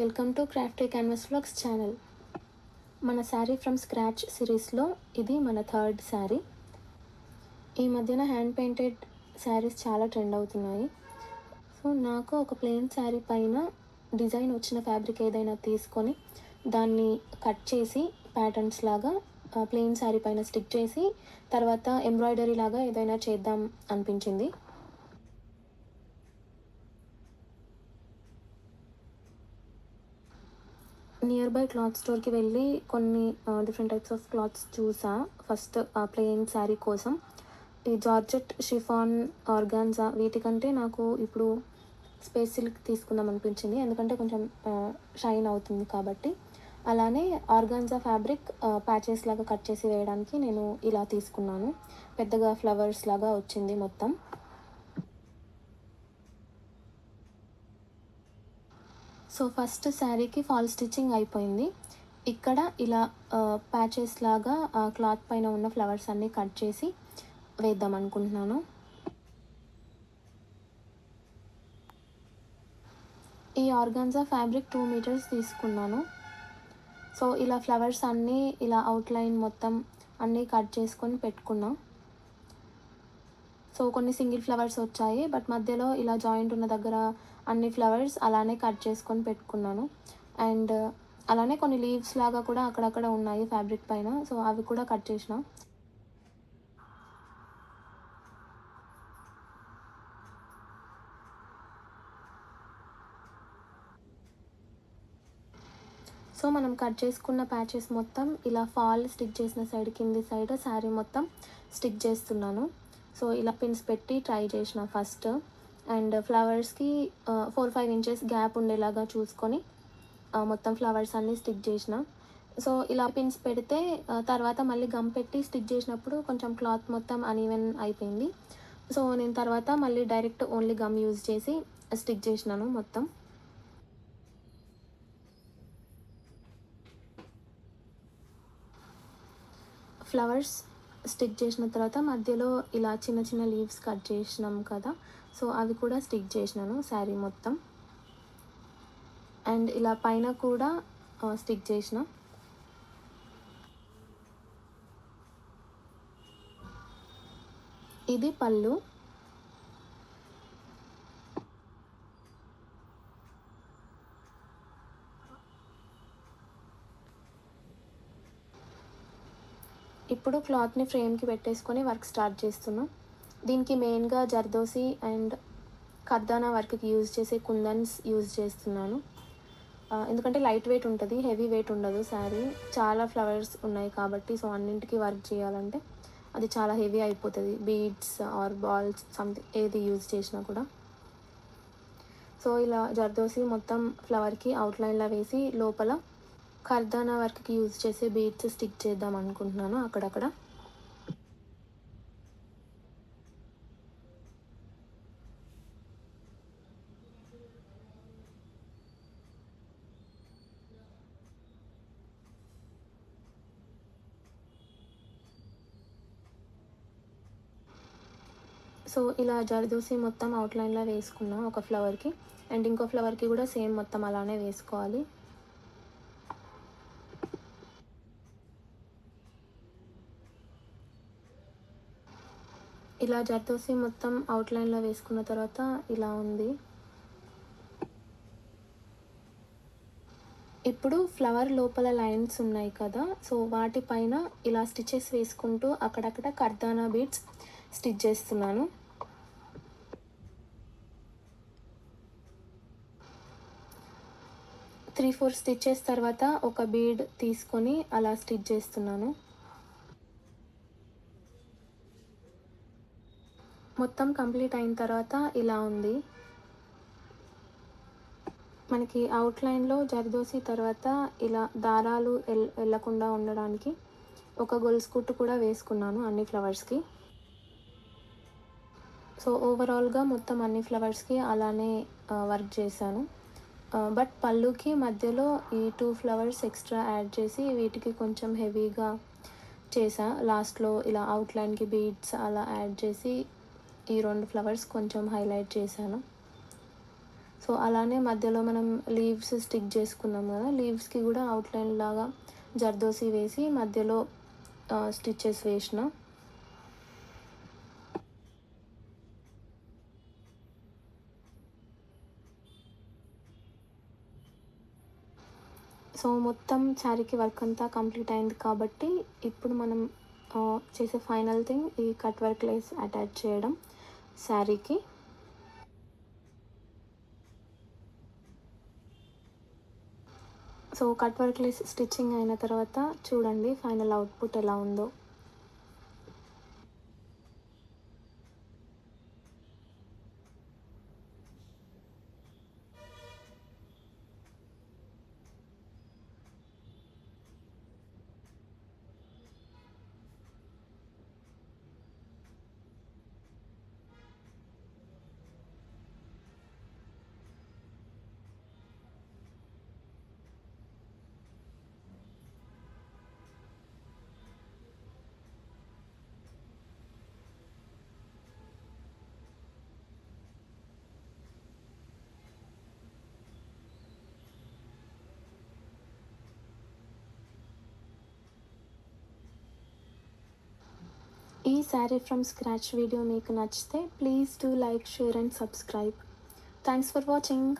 Welcome to Crafty canvas vlogs channel. మన sari from scratch సిరీస్లో ఇది మన థర్డ్ శారీ. ఈ మధ్యన హ్యాండ్ పెయింటెడ్ శారీస్ చాలా ట్రెండ్ అవుతున్నాయి. సో నాకు ఒక ప్లెయిన్ శారీ పైన డిజైన్ వచ్చిన ఫ్యాబ్రిక్ ఏదైనా తీసుకొని దాన్ని కట్ చేసి ప్యాటర్న్స్ లాగా ప్లెయిన్ శారీ పైన స్టిక్ చేసి తర్వాత ఎంబ్రాయిడరీ లాగా ఏదైనా చేద్దాం అనిపించింది. నియర్ బై క్లాత్ స్టోర్కి వెళ్ళి కొన్ని డిఫరెంట్ టైప్స్ ఆఫ్ క్లాత్స్ చూసా. ఫస్ట్ ప్లెయిన్ శారీ కోసం ఈ జార్జెట్, షిఫాన్, ఆర్గాన్జా వీటికంటే నాకు ఇప్పుడు స్పేస్ సిల్క్ తీసుకుందాం అనిపించింది, ఎందుకంటే కొంచెం షైన్ అవుతుంది కాబట్టి. అలానే ఆర్గాన్జా ఫ్యాబ్రిక్ ప్యాచెస్ లాగా కట్ చేసి వేయడానికి నేను ఇలా తీసుకున్నాను. పెద్దగా ఫ్లవర్స్ లాగా వచ్చింది మొత్తం. సో ఫస్ట్ శారీకి ఫాల్ స్టిచ్చింగ్ అయిపోయింది. ఇక్కడ ఇలా ప్యాచెస్ లాగా క్లాత్ పైన ఉన్న ఫ్లవర్స్ అన్నీ కట్ చేసి వేద్దాం అనుకుంటున్నాను. ఈ ఆర్గాన్జా ఫ్యాబ్రిక్ 2 మీటర్స్ తీసుకున్నాను. సో ఇలా ఫ్లవర్స్ అన్నీ ఇలా అవుట్లైన్ మొత్తం అన్నీ కట్ చేసుకొని పెట్టుకున్నా. సో కొన్ని సింగిల్ ఫ్లవర్స్ వచ్చాయి, బట్ మధ్యలో ఇలా జాయింట్ ఉన్న దగ్గర అన్ని ఫ్లవర్స్ అలానే కట్ చేసుకొని పెట్టుకున్నాను. అండ్ అలానే కొన్ని లీవ్స్ లాగా కూడా అక్కడక్కడ ఉన్నాయి ఫ్యాబ్రిక్ పైన, సో అవి కూడా కట్ చేసిన. సో మనం కట్ చేసుకున్న ప్యాచెస్ మొత్తం ఇలా ఫాల్ స్టిక్ చేసిన సైడ్ కింది సైడ్ శారీ మొత్తం స్టిక్ చేస్తున్నాను. సో ఇలా పిన్స్ పెట్టి ట్రై చేసిన ఫస్ట్. అండ్ ఫ్లవర్స్కి 4-5 ఇంచెస్ గ్యాప్ ఉండేలాగా చూసుకొని మొత్తం ఫ్లవర్స్ అన్నీ స్టిక్ చేసిన. సో ఇలా పిన్స్ పెడితే తర్వాత మళ్ళీ గమ్ పెట్టి స్టిక్ చేసినప్పుడు కొంచెం క్లాత్ మొత్తం అన్ఈవెన్ అయిపోయింది. సో నేను తర్వాత మళ్ళీ డైరెక్ట్ ఓన్లీ గమ్ యూజ్ చేసి స్టిక్ చేసినాను మొత్తం. ఫ్లవర్స్ స్టిక్ చేసిన తర్వాత మధ్యలో ఇలా చిన్న చిన్న లీవ్స్ కట్ చేసినాం కదా, సో అవి కూడా స్టిక్ చేసినాను శారీ మొత్తం. అండ్ ఇలా పైన కూడా స్టిక్ చేసిన. ఇది పళ్ళు. ఇప్పుడు క్లాత్ని ఫ్రేమ్కి పెట్టేసుకొని వర్క్ స్టార్ట్ చేస్తున్నాం. దీనికి మెయిన్గా జర్దోసి అండ్ కర్దానా వర్క్కి యూజ్ చేసే కుందన్స్ యూజ్ చేస్తున్నాను, ఎందుకంటే లైట్ వెయిట్ ఉంటుంది, హెవీ వెయిట్ ఉండదు శారీ. చాలా ఫ్లవర్స్ ఉన్నాయి కాబట్టి సో అన్నింటికి వర్క్ చేయాలంటే అది చాలా హెవీ అయిపోతుంది, బీడ్స్ ఆర్ బాల్స్ సంథింగ్ ఏది యూజ్ చేసినా కూడా. సో ఇలా జర్దోసి మొత్తం ఫ్లవర్కి అవుట్లైన్లా వేసి లోపల కర్దానా వర్క్కి యూజ్ చేసే బీడ్స్ స్టిక్ చేద్దాం అనుకుంటున్నాను అక్కడక్కడ. సో ఇలా జర్దోసి మొత్తం అవుట్లైన్లో వేసుకున్నాం ఒక ఫ్లవర్కి, అండ్ ఇంకో ఫ్లవర్కి కూడా సేమ్ మొత్తం అలానే వేసుకోవాలి. ఇలా జర్దోసి మొత్తం అవుట్లైన్లో వేసుకున్న తర్వాత ఇలా ఉంది. ఇప్పుడు ఫ్లవర్ లోపల లైన్స్ ఉన్నాయి కదా, సో వాటిపైన ఇలా స్టిచెస్ వేసుకుంటూ అక్కడక్కడ కర్దానా బీడ్స్ స్టిచ్ చేస్తున్నాను. త్రీ 4 స్టిచెస్ తర్వాత ఒక బీడ్ తీసుకొని అలా స్టిచ్ చేస్తున్నాను. మొత్తం కంప్లీట్ అయిన తర్వాత ఇలా ఉంది. మనకి అవుట్లైన్లో జర్దోసి తర్వాత ఇలా దారాలు వెళ్ళకుండా ఉండడానికి ఒక గొలుసు కుట్టు కూడా వేసుకున్నాను అన్ని ఫ్లవర్స్కి. సో ఓవరాల్గా మొత్తం అన్ని ఫ్లవర్స్కి అలానే వర్క్ చేశాను. బట్ పళ్ళుకి మధ్యలో ఈ 2 ఫ్లవర్స్ ఎక్స్ట్రా యాడ్ చేసి వీటికి కొంచెం హెవీగా చేసా. లాస్ట్లో ఇలా అవుట్లైన్కి బీడ్స్ అలా యాడ్ చేసి ఈ 2 ఫ్లవర్స్ కొంచెం హైలైట్ చేశాను. సో అలానే మధ్యలో మనం లీవ్స్ స్టిక్ చేసుకున్నాం కదా, లీవ్స్కి కూడా అవుట్లైన్ లాగా జర్దోసి వేసి మధ్యలో స్టిచ్చెస్ వేసిన. సో మొత్తం శారీకి వర్క్ అంతా కంప్లీట్ అయింది కాబట్టి ఇప్పుడు మనం చేసే ఫైనల్ థింగ్ ఈ కట్ వర్క్ లేస్ అటాచ్ చేయడం శారీకి. So cut work lace stitching అయిన తర్వాత చూడండి ఫైనల్ అవుట్పుట్ ఎలా ఉందో. ఈ శారీ ఫ్రమ్ స్క్రాచ్ వీడియో మీకు నచ్చితే please do like, share and subscribe. Thanks for watching.